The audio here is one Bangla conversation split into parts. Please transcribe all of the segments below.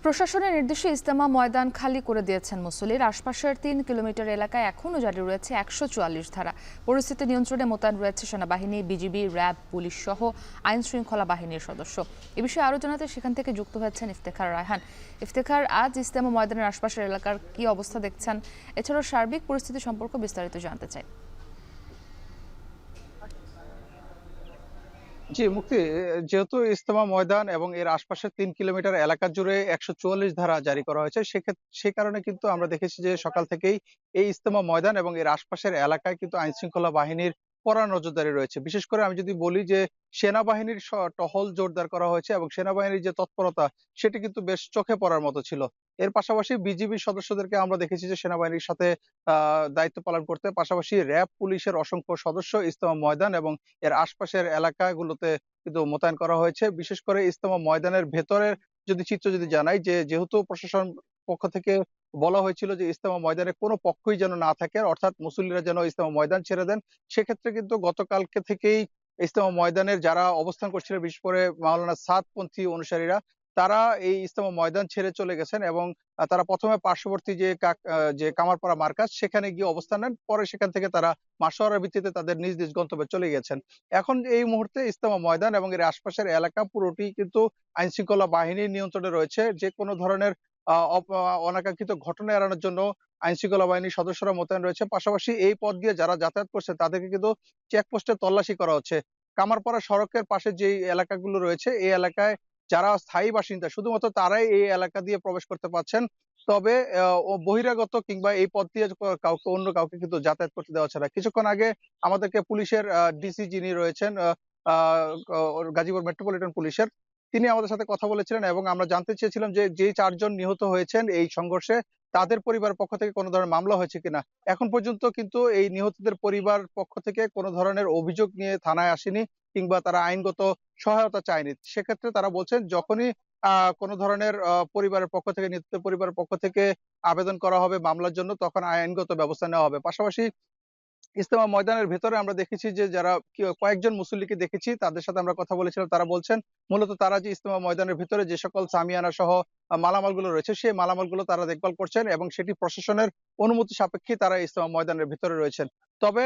প্রশাসনের নির্দেশে ইজতেমা ময়দান খালি করে দিয়েছেন মুসল্লির। আশপাশের ৩ কিলোমিটার এলাকায় এখনও জারি রয়েছে ১৪৪ ধারা। পরিস্থিতি নিয়ন্ত্রণে মোতায়েন রয়েছে সেনাবাহিনী, বিজিবি, র্যাব, পুলিশ সহ আইন শৃঙ্খলা বাহিনীর সদস্য। এ বিষয়ে আরও জানাতে সেখান থেকে যুক্ত হয়েছেন ইফতেখার রায়হান। ইফতেখার, আজ ইজতেমা ময়দানের আশপাশের এলাকার কি অবস্থা দেখছেন, এছাড়াও সার্বিক পরিস্থিতি সম্পর্কে বিস্তারিত জানতে চাই। জি, মুক্তি। যেহেতু ইজতেমা ময়দান এবং এর আশপাশের ৩ কিলোমিটার এলাকা জুড়ে ১৪৪ ধারা জারি করা হয়েছে। সে কারণে কিন্তু আমরা দেখেছি যে সকাল থেকেই এই ইজতেমা ময়দান এবং এর আশপাশের এলাকায় কিন্তু আইনশৃঙ্খলা বাহিনীর কড়া নজরদারি রয়েছে। বিশেষ করে আমি যদি বলি যে সেনাবাহিনীর টহল জোরদার করা হয়েছে এবং সেনাবাহিনীর যে তৎপরতা সেটি কিন্তু বেশ চোখে পড়ার মতো ছিল। এর পাশাপাশি বিজিবির সদস্যদেরকে আমরা দেখেছি যে সেনাবাহিনীর সাথে দায়িত্ব পালন করতে। পাশাপাশি র্যাব, পুলিশের অসংখ্য সদস্য ইজতেমা ময়দান এবং এর আশপাশের এলাকাগুলোতে কিন্তু মোতায়েন করা হয়েছে। বিশেষ করে ইজতেমা ময়দানের ভেতরের চিত্র যদি জানাই, যেহেতু প্রশাসন পক্ষ থেকে বলা হয়েছিল যে ইজতেমা ময়দানে কোনো পক্ষই যেন না থাকে, অর্থাৎ মুসল্লিরা যেন ইজতেমা ময়দান ছেড়ে দেন। সেক্ষেত্রে কিন্তু গতকালকে থেকেই ইজতেমা ময়দানের যারা অবস্থান করছিলেন, বিশেষ করে মাওলানা সাদপন্থী অনুসারীরা, তারা এই ইজতেমা ময়দান ছেড়ে চলে গেছেন এবং তারা ১ম এ পার্শ্ববর্তী যে কামারপাড়া মার্কাজ সেখানে গিয়ে অবস্থান নেন। পরে সেখান থেকে তারা মাসোয়ারার ভিত্তিতে তাদের নিজ নিজ গন্তব্যে চলে গেছেন। এখন এই মুহূর্তে ইজতেমা ময়দান এবং এর আশপাশের এলাকা পুরোটি কিন্তু আইনশৃঙ্খলা বাহিনীর নিয়ন্ত্রণে রয়েছে। যেকোনো ধরনের আ অপ আ অনাকাঙ্ক্ষিত ঘটনা এড়ানোর জন্য আইনশৃঙ্খলা বাহিনীর সদস্যরা মোতায়েন রয়েছে। পাশাপাশি এই পথ দিয়ে যারা যাতায়াত করছে তাদেরকে কিন্তু চেকপোস্টে তল্লাশি করা হচ্ছে। কামারপাড়া সড়কের পাশে যেই এলাকাগুলো রয়েছে, এই এলাকায় যারা স্থায়ী বাসিন্দা শুধুমাত্র তারাই এই এলাকা দিয়ে প্রবেশ করতে পারছেন। তবে বহিরাগত কিংবা এই পথ দিয়ে অন্য কাউকে কিন্তু যাতায়াত করতে দেওয়া হচ্ছে না। কিছুক্ষণ আগে আমাদেরকে পুলিশের ডিসি যিনি রয়েছেন, আ আ গাজীপুর মেট্রোপলিটন পুলিশের, তিনি আমাদের সাথে কথা বলেছিলেন এবং আমরা জানতে চেয়েছিলাম যে যেই ৪ জন নিহত হয়েছেন এই সংঘর্ষে তাদের পরিবারের পক্ষ থেকে কোন ধরনের মামলা হয়েছে কিনা। এখন পর্যন্ত কিন্তু এই নিহতদের পরিবার পক্ষ থেকে কোন ধরনের অভিযোগ নিয়ে থানায় আসেনি কিংবা তারা আইনগত সহায়তা চায়নি। সেক্ষেত্রে তারা বলছেন যখনই কোন ধরনের পরিবারের পক্ষ থেকে, নিহতদের পরিবারের পক্ষ থেকে আবেদন করা হবে মামলার জন্য, তখন আইনগত ব্যবস্থা নেওয়া হবে। পাশাপাশি ইজতেমা ময়দানের ভেতরে আমরা দেখেছি যে যারা কয়েকজন মুসল্লিকে দেখেছি, তাদের সাথে আমরা কথা বলেছিলাম। তারা বলছেন মূলত তারা যে ইজতেমা ময়দানের ভেতরে যে সকল শামিয়ানা সহ মালামালগুলো রয়েছে, সেই মালামালগুলো তারা দেখভাল করছেন এবং সেটি প্রশাসনের অনুমতি সাপেক্ষেই তারা ইজতেমা ময়দানের ভেতরে রয়েছেন। তবে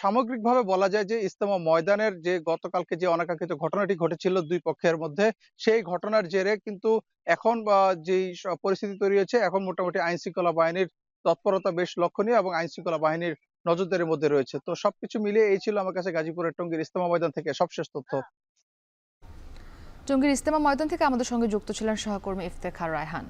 সামগ্রিকভাবে বলা যায় যে ইজতেমা ময়দানের যে গতকালকে যে অনাকাঙ্ক্ষিত ঘটনাটি ঘটেছিল ২ পক্ষের মধ্যে, সেই ঘটনার জেরে কিন্তু এখন যেই পরিস্থিতি তৈরি হয়েছে, এখন মোটামুটি আইনশৃঙ্খলা বাহিনীর তৎপরতা বেশ লক্ষণীয় এবং আইনশৃঙ্খলা বাহিনীর নজরদারির মধ্যে রয়েছে। তো সবকিছু মিলিয়ে এই ছিল আমার কাছে গাজীপুরের টঙ্গীর ইজতেমা ময়দান থেকে সবশেষ তথ্য। টঙ্গীর ইজতেমা ময়দান থেকে আমাদের সঙ্গে যুক্ত ছিলেন সহকর্মী ইফতেখার রায়হান।